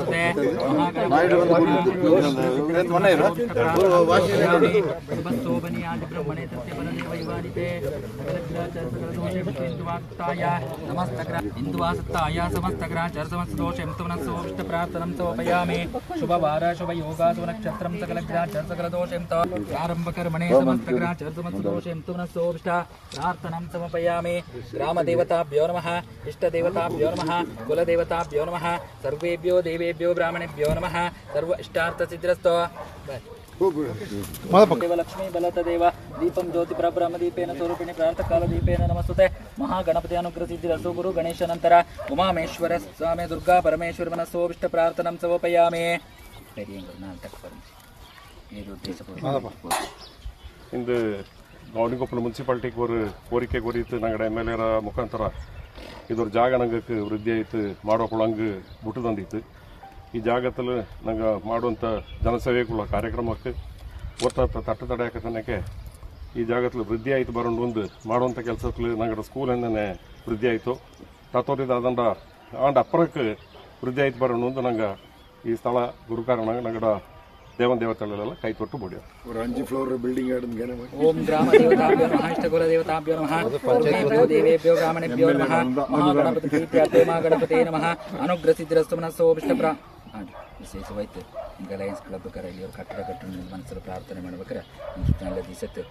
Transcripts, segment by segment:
ನಮಸ್ತುತೆ ಶುಭಸ್ತೋಭನಿಯಾದಿ ಬ್ರಹ್ಮಣೇ ತಸ್ಯ ಬಲದೇವ ಯುವಾನಿತೆ ಇಂದುವಾಸತ್ತಾಯ ಸಮಸ್ತಗ್ರಾಚಾರ ಸಮಸ್ತದೋಷಂ ತುಮನಸ್ಸೋಷ್ಟ ಪ್ರಾರ್ಥನಂ ಸಮರ್ಪಯಾಮಿ ಶುಭವಾರ ಶುಭಯೋಗ ಸುನಕ್ಷತ್ರಂ ಸಕಲಗ್ರಾಚಾರ ಸಕಲದೋಷಂ ಪ್ರಾರಂಭಕರ್ಮಣೆ ಸಮಸ್ತಗ್ರಾಚಾರ ಸಮಸ್ತದೋಷಂ ತುಮನಸ್ಸೋಷ್ಟ ಪ್ರಾರ್ಥನಂ ಸಮರ್ಪಯಾಮಿ ಗ್ರಾಮದೇವತಾಭ್ಯೋ ನಮಃ ಇಷ್ಟದೇವತಾಭ್ಯೋ ನಮಃ ಕುಲದೇವತಾಭ್ಯೋ ನಮಃ ಸರ್ವೇಭ್ಯೋ ದೇವೇಭ್ಯೋ ಬ್ರಾಹ್ಮಣೇಭ್ಯೋ ನಮಃ ಸರ್ವ ಇಷ್ಟಾರ್ಥಸಿದ್ಧಿರಸ್ತು ಲಕ್ಷ್ಮೀ ಬಲತದೇವ ದೀಪಂ ಜ್ಯೋತಿ ಪರಬ್ರಹ್ಮ ದೀಪೇನ ಸ್ವರೂಪಿಣಿ ಪ್ರಾರ್ಥಕಾಲ ದೀಪೇನ ನಮಸ್ತುತೆ ಮಹಾಗಣಪತಿ ಅನುಗ್ರಹಿಸಿದ್ದಿರಸು ಗುರು ಗಣೇಶನಂತರ ಉಮಾಮೇಶ್ವರ ಸ್ವಾಮಿ ದುರ್ಗಾ ಪರಮೇಶ್ವರ ಮನಸ್ಸೋಭಿಷ್ಟ ಪ್ರಾರ್ಥನಂ ಸಮರ್ಪಯಾಮಿ. ಇಂದು ಗೌಡಿಗೊಪ್ಪಲು ಮುನ್ಸಿಪಾಲಿಟಿಗೆ ஒரு கோரிக்கை குறித்து நாங்கள் எம்எல்ஏರ ಮುಖಾಂತರ ಇದರ ಜಾಗ ನಂಗೆ ವೃದ್ಧಿ ಆಯಿತು ಮಾಡೋಕೊಳಂಗೆ ಬಿಟ್ಟು ತಂದಿತ್ತು. ಈ ಜಾಗದಲ್ಲಿ ನಂಗೆ ಮಾಡುವಂಥ ಜನಸೇವೆಗಳ ಕಾರ್ಯಕ್ರಮಕ್ಕೆ ಒತ್ತ ತಟ್ಟು ತಡೆಯಕ್ಕೆ ಈ ಜಾಗದಲ್ಲಿ ವೃದ್ಧಿ ಆಯಿತು ಬರೋಣ ಒಂದು ಮಾಡುವಂಥ ಕೆಲಸದಲ್ಲಿ ನಂಗಡ ಸ್ಕೂಲಿಂದನೇ ವೃದ್ಧಿ ಆಯಿತು ತತ್ತೋದಿದ್ದಾದಂಡ ಆಂಡ ಅಪ್ಪರಕ್ಕೆ ವೃದ್ಧಿ ಆಯ್ತು ಬರೋಣ ಒಂದು ನಂಗೆ ಈ ಸ್ಥಳ ಗುರುಕಾರಣ ನಂಗಡ ದೇವನ್ ದೇವತೆಗಳೆಲ್ಲ ಕೈ ತೊಟ್ಟು ಬೋಡಿ ஒரு 5 ಫ್ಲೋರ್ ಬಿಲ್ಡಿಂಗ್ ಓಂ ಗ್ರಾಮ ದೇವತಾಭ್ಯೋ ನಮಃ ಇಷ್ಟಕುಲ ದೇವತಾಭ್ಯೋ ನಮಃ ಸರ್ವೇಭ್ಯೋ ದೇವೇಭ್ಯೋ ಬ್ರಾಹ್ಮಣೇಭ್ಯೋ ನಮಃ ಮಹಾಗಣಪತಿ ಪ್ರೀತ್ಯಾರ್ಥೇ ಮಹಾಗಣಪತೇ ನಮಃ ಅನುಗ್ರಹಿಸಿದ್ರಸ್ತು ಮನಸ್ಸೋಭಿಷ್ಟ ವಿಶೇಷವಾಯ್ತು ಈಗ ಲಯನ್ಸ್ ಕ್ಲಬ್ ಕರೆಯಲ್ಲಿ ಅವರು ಕಟ್ಟಡ ಕಟ್ಟುಂಡು ಮನಸ್ಸಲ್ಲಿ ಪ್ರಾರ್ಥನೆ ಮಾಡ್ಬೇಕಾರೆ ಇಷ್ಟೆಲ್ಲ ದಿವಸತ್ತು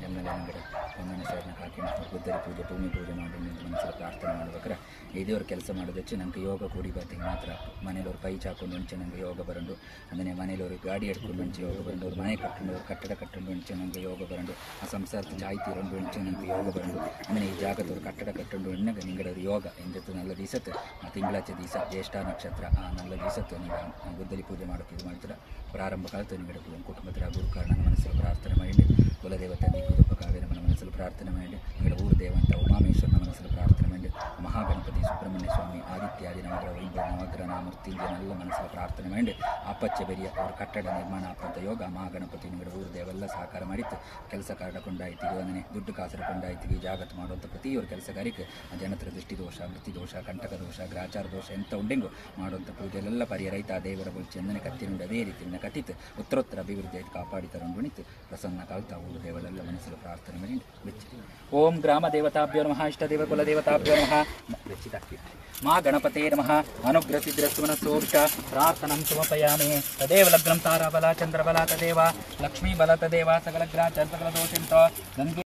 ಎಮ್ಮೆಲೆ ಅಂಗಡಿ ಒಮ್ಮೆ ಸರ್ನ ಹಾಕಿ ಗುದ್ದರಿ ಪೂಜೆ ಭೂಮಿ ಪೂಜೆ ಮಾಡಿ ಮನಸ್ಸಲ್ಲಿ ಪ್ರಾರ್ಥನೆ ಮಾಡ್ಬೇಕಾರೆ ಇದೇವ್ರ ಕೆಲಸ ಮಾಡೋದಚ್ಚು ನಂಗೆ ಯೋಗ ಕೂಡಿ ಬರ್ತೀನಿ ಮಾತ್ರ ಮನೇಲವ್ರು ಪೈ ಚಾಕೊಂಡು ಮುಂಚೆ ನಂಗೆ ಯೋಗ ಬರಂಡು ಅಂದರೆ ಮನೇಲವ್ರು ಗಾಡಿ ಹಿಡ್ಕೊಂಡು ಮುಂಚೆ ಯೋಗ ಬರಂಡು ಅವ್ರು ಮನೆ ಕಟ್ಟುಂಡು ಅವ್ರು ಕಟ್ಟಡ ಕಟ್ಟುಂಡು ಮುಂಚೆ ನಂಗೆ ಯೋಗ ಬರಂಡು ಆ ಸಂಸಾರದ ಜಾಯಿ ತೀರಂಡು ಮುಂಚೆ ನಂಗೆ ಯೋಗ ಬರಂಡು ಅಂದರೆ ಈ ಜಾಗದವ್ರು ಕಟ್ಟಡ ಕಟ್ಟುಂಡು ಎಣ್ಣಗೆ ನಿಂಗಡವ್ರು ಯೋಗ ಎಂದತ್ತು ನಲ್ಲ ದಿವಸತ್ತು ತಿಂಗಳಾಚೆ ದಿವಸ ಜ್ಯೇಷ್ಠ ನಕ್ಷತ್ರ ಆ ನಲ್ಲ ದಿವಸತ್ತು ನೀವು ಗುದ್ದಲಿ ಪೂಜೆ ಮಾಡೋಕ್ಕೆ ಇದು ಮಾಡ್ತಾರೆ ಪ್ರಾರಂಭ ಕಾಲತ್ತು ನಿಂಗಡ ಕುಟುಂಬದ ಗುರು ಕಾರಣ ಮನಸ್ಸಲ್ಲಿ ಪ್ರಾರ್ಥನೆ ಮಾಡಿ ಕುಲದೇವತೆ ದಿಕ್ಕುದಪ್ಪ ಕಾವೇರಿ ನಮ್ಮ ಮನಸ್ಸಲ್ಲಿ ಪ್ರಾರ್ಥನೆ ಮಾಡಿ ನಿಂಗಡ ಊರು ದೇವಂತ ಉಮಾಮೇಶ್ವರನ ಮನಸ್ಸಲ್ಲಿ ಪ್ರಾರ್ಥನೆ ಮಾಡಿ ಮಹಾಗಣಪತಿ ಸುಬ್ರಹ್ಮಣ್ಯ ಸ್ವಾಮಿ ಆದಿತ್ಯಾದಿ ನವಗ್ರಹ ವೈದ್ಯ ನವಗ್ರಹ ಮೂರ್ತಿಂಜನೆಲ್ಲ ಮನಸ್ಸಲ್ಲಿ ಪ್ರಾರ್ಥನೆ ಮಾಡಿ ಅಪ್ಪಚ್ಚೆ ಬೆರಿಯ ಅವ್ರ ಕಟ್ಟಡ ನಿರ್ಮಾಣ ಆಪಂತ ಯೋಗ ಮಹಾಗಣಪತಿ ನಿಂಗಡ ಊರು ದೇವೆಲ್ಲ ಸಹಕಾರ ಮಾಡಿತ್ತು ಕೆಲಸ ಕಾರ್ಡ ಕೊಂಡಾಯ್ತಿಗೆ ಒಂದನೇ ದುಡ್ಡು ಕಾಸರ ಕೊಂಡಾಯ್ತಿಗೆ ಜಾಗತ್ತು ಮಾಡುವಂಥ ಪ್ರತಿಯೊಬ್ಬರು ಕೆಲಸಗಾರಿಕೆ ಜನತ್ರ ದೃಷ್ಟಿ ದೋಷ ವೃತ್ತಿ ದೋಷ ಕಂಟಕ ದೋಷ ಗ್ರಾಚಾರ ದೋಷ ಎಂತ ಉಂಡೆಂಗು ಮಾಡುವಂಥ ಪೂಜೆಲೆಲ್ಲ ಪರಿಹರೈತ ದೇವರ ಚಂದನೆ ಕತ್ತಿನುಂಡು ಅದೇ ರೀತಿಯಿಂದ ಕತ್ತಿತ್ತು ಉತ್ತರೋತ್ತರ ಅಭಿವೃದ್ಧಿ ಆಯ್ತು ಕಾಪಾಡಿ ತರುಣಿತು ಪ್ರಸನ್ನ ಕಾಲ್ತಾ ಊರು ದೇವರೆಲ್ಲ ಮನಸ್ಸಲ್ಲಿ ಪ್ರಾರ್ಥನೆ ಮಾಡಿ ಬೆಚ್ಚಿ ಓಂ ಗ್ರಾಮ ದೇವತಾಭ್ಯೋ ನಮಃ ಇಷ್ಟದೇವ ಕುಲದೇವತಾಭ್ಯೋ ನಮಃ ಮಾ ಗಣಪತೇ ನಮಃ ಅನುಗ್ರಹಿಸಿದ್ರಸ್ತು ಮನಸ್ಸೋಭಿಷ್ಟ ಪ್ರಾರ್ಥನಂ ಸಮರ್ಪಯಾಮಿ ತದೇವ ಲಗ್ನಂ ತಾರಾಬಲ ಚಂದ್ರಬಲ ತದೇವ ಲಕ್ಷ್ಮೀ ಬಲ ತದೇವ ಸಕಲ ಗ್ರಾಚಾರ ಸಕಲ ದೋಷಂತ ಗಂಗೆ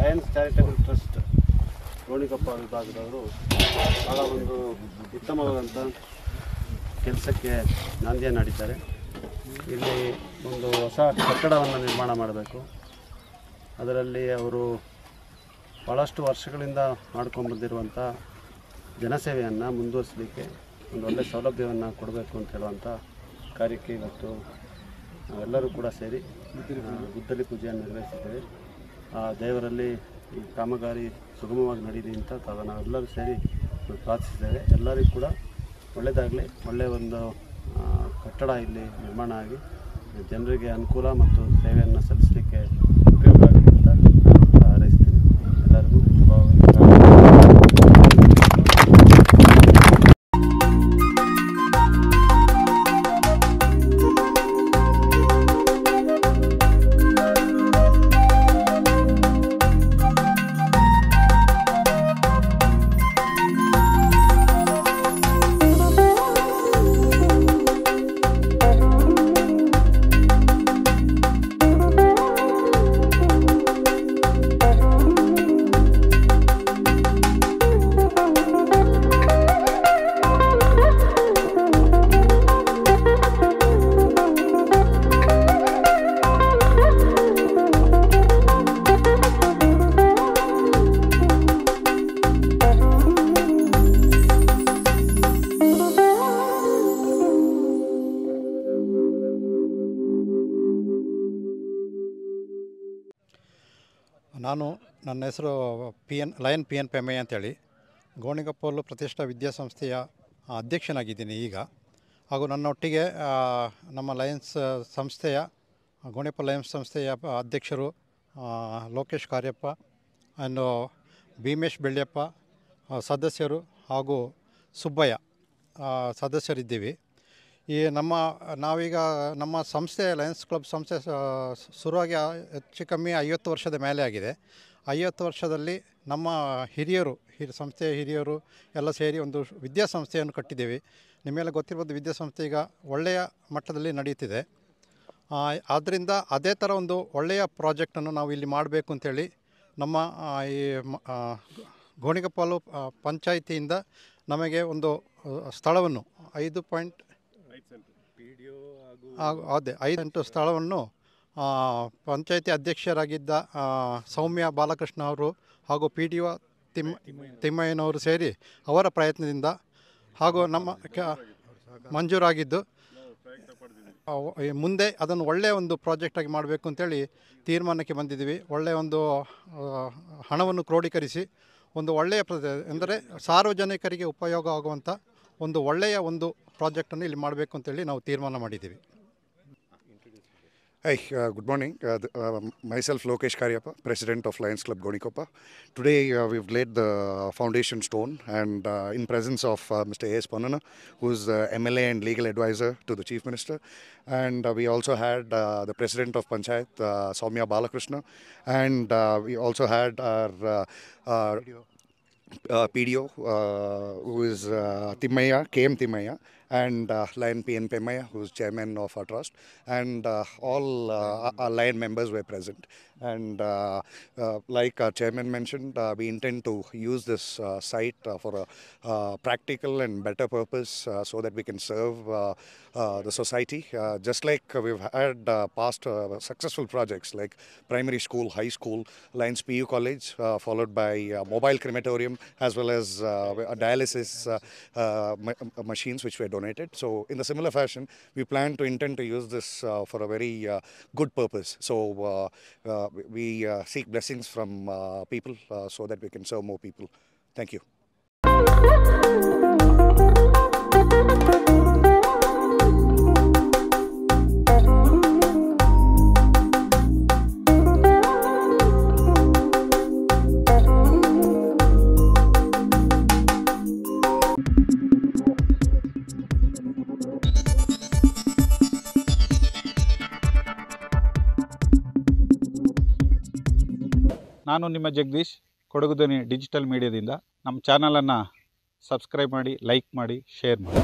ಲಯನ್ಸ್ ಚಾರಿಟಬಲ್ ಟ್ರಸ್ಟ್ ಗೋಣಿಕೊಪ್ಪ ವಿಭಾಗದವರು ಭಾಳ ಒಂದು ಉತ್ತಮವಾದಂಥ ಕೆಲಸಕ್ಕೆ ನಾಂದಿಯನ್ನು ನಾಡಿದ್ದಾರೆ. ಇಲ್ಲಿ ಒಂದು ಹೊಸ ಕಟ್ಟಡವನ್ನು ನಿರ್ಮಾಣ ಮಾಡಬೇಕು. ಅದರಲ್ಲಿ ಅವರು ಭಾಳಷ್ಟು ವರ್ಷಗಳಿಂದ ಮಾಡ್ಕೊಂಡ್ಬಂದಿರುವಂಥ ಜನಸೇವೆಯನ್ನು ಮುಂದುವರಿಸಲಿಕ್ಕೆ ಒಂದು ಒಳ್ಳೆಯ ಸೌಲಭ್ಯವನ್ನು ಕೊಡಬೇಕು ಅಂತ ಹೇಳುವಂಥ ಕಾರ್ಯಕ್ಕೆ ಇವತ್ತು ನಾವೆಲ್ಲರೂ ಕೂಡ ಸೇರಿ ಗುದ್ದಲಿ ಪೂಜೆಯನ್ನು ನಿರ್ವಹಿಸಿದ್ದೇವೆ. ಆ ದೇವರಲ್ಲಿ ಈ ಕಾಮಗಾರಿ ಸುಗಮವಾಗಿ ನಡೀಲಿ ಅಂತ ನಾವೆಲ್ಲರೂ ಸೇರಿ ಪ್ರಾರ್ಥಿಸಿದ್ದೇವೆ. ಎಲ್ಲರಿಗೂ ಕೂಡ ಒಳ್ಳೆಯದಾಗಲಿ, ಒಳ್ಳೆಯ ಒಂದು ಕಟ್ಟಡ ಇಲ್ಲಿ ನಿರ್ಮಾಣ ಆಗಿ ಜನರಿಗೆ ಅನುಕೂಲ ಮತ್ತು ಸೇವೆಯನ್ನು ಸಲ್ಲಿಸಲಿಕ್ಕೆ ಉಪಯೋಗ ಆಗಲಿ ಅಂತ ಹಾರೈಸ್ತೀನಿ. ಎಲ್ಲರಿಗೂ ನನ್ನ ಹೆಸರು ಲಯನ್ PN ಪೆಮ್ಮಯ್ಯ ಅಂತೇಳಿ ಗೋಣಿಕೊಪ್ಪಲು ಪ್ರತಿಷ್ಠಾ ವಿದ್ಯಾಸಂಸ್ಥೆಯ ಅಧ್ಯಕ್ಷನಾಗಿದ್ದೀನಿ ಈಗ. ಹಾಗೂ ನನ್ನೊಟ್ಟಿಗೆ ನಮ್ಮ ಲಯನ್ಸ್ ಸಂಸ್ಥೆಯ ಗೋಣಿಕೊಪ್ಪ ಲಯನ್ಸ್ ಸಂಸ್ಥೆಯ ಅಧ್ಯಕ್ಷರು ಲೋಕೇಶ್ ಕಾರ್ಯಪ್ಪ ಆ್ಯಂಡ್ ಭೀಮೇಶ್ ಬೆಳ್ಯಪ್ಪ ಸದಸ್ಯರು ಹಾಗೂ ಸುಬ್ಬಯ್ಯ ಸದಸ್ಯರಿದ್ದೀವಿ. ನಾವೀಗ ನಮ್ಮ ಸಂಸ್ಥೆ ಲಯನ್ಸ್ ಕ್ಲಬ್ ಸಂಸ್ಥೆ ಶುರುವಾಗಿ ಹೆಚ್ಚು ಕಮ್ಮಿ 50 ವರ್ಷದ ಮೇಲೆ ಆಗಿದೆ. 50 ವರ್ಷದಲ್ಲಿ ನಮ್ಮ ಸಂಸ್ಥೆಯ ಹಿರಿಯರು ಎಲ್ಲ ಸೇರಿ ಒಂದು ವಿದ್ಯಾಸಂಸ್ಥೆಯನ್ನು ಕಟ್ಟಿದ್ದೇವೆ. ನಿಮ್ಮೆಲ್ಲ ಗೊತ್ತಿರ್ಬೋದು, ವಿದ್ಯಾಸಂಸ್ಥೆ ಈಗ ಒಳ್ಳೆಯ ಮಟ್ಟದಲ್ಲಿ ನಡೆಯುತ್ತಿದೆ. ಆದ್ದರಿಂದ ಅದೇ ಥರ ಒಂದು ಒಳ್ಳೆಯ ಪ್ರಾಜೆಕ್ಟನ್ನು ನಾವು ಇಲ್ಲಿ ಮಾಡಬೇಕು ಅಂತೇಳಿ ನಮ್ಮ ಈ ಗೋಣಿಕೊಪ್ಪಲು ಪಂಚಾಯಿತಿಯಿಂದ ನಮಗೆ ಒಂದು ಸ್ಥಳವನ್ನು 5 ಸ್ಥಳವನ್ನು ಪಂಚಾಯಿತಿ ಅಧ್ಯಕ್ಷರಾಗಿದ್ದ ಸೌಮ್ಯ ಬಾಲಕೃಷ್ಣ ಅವರು ಹಾಗೂ PDO ತಿಮ್ಮಯ್ಯನವರು ಸೇರಿ ಅವರ ಪ್ರಯತ್ನದಿಂದ ಹಾಗೂ ನಮ್ಮ ಮಂಜೂರಾಗಿದ್ದು ಮುಂದೆ ಅದನ್ನು ಒಳ್ಳೆಯ ಒಂದು ಪ್ರಾಜೆಕ್ಟಾಗಿ ಮಾಡಬೇಕು ಅಂತೇಳಿ ತೀರ್ಮಾನಕ್ಕೆ ಬಂದಿದ್ದೀವಿ. ಒಳ್ಳೆಯ ಒಂದು ಹಣವನ್ನು ಕ್ರೋಢೀಕರಿಸಿ ಒಂದು ಒಳ್ಳೆಯ ಎಂದರೆ ಸಾರ್ವಜನಿಕರಿಗೆ ಉಪಯೋಗ ಆಗುವಂಥ ಒಂದು ಒಳ್ಳೆಯ ಒಂದು ಪ್ರಾಜೆಕ್ಟನ್ನು ಇಲ್ಲಿ ಮಾಡಬೇಕು ಅಂತೇಳಿ ನಾವು ತೀರ್ಮಾನ ಮಾಡಿದ್ದೀವಿ. Hi, good morning. Myself Lokesh Karyappa, President of Lions Club Gonikoppa. Today we've laid the foundation stone and in presence of Mr. A.S. Ponnana, who is MLA and legal advisor to the Chief Minister. And we also had the President of Panchayat, Soumya Balakrishna. And we also had our PDO, who is KM Timmaiya, and Lion PN Pemaya, who is chairman of our trust, and all our Lion members were present. And like our chairman mentioned, we intend to use this site for a practical and better purpose so that we can serve the society. Just like we've had past successful projects like primary school, high school, Lions PU College, followed by mobile crematorium, as well as dialysis machines which were donated. So in the similar fashion, we plan to intend to use this for a very good purpose. So we seek blessings from people so that we can serve more people. Thank you. ನಾನು ನಿಮ್ಮ ಜಗದೀಶ್, ಕೊಡಗು ಧ್ವನಿ digital ಮೀಡಿಯಾದಿಂದ. ನಮ್ಮ ಚಾನಲನ್ನು subscribe ಮಾಡಿ, like ಮಾಡಿ, share ಮಾಡಿ.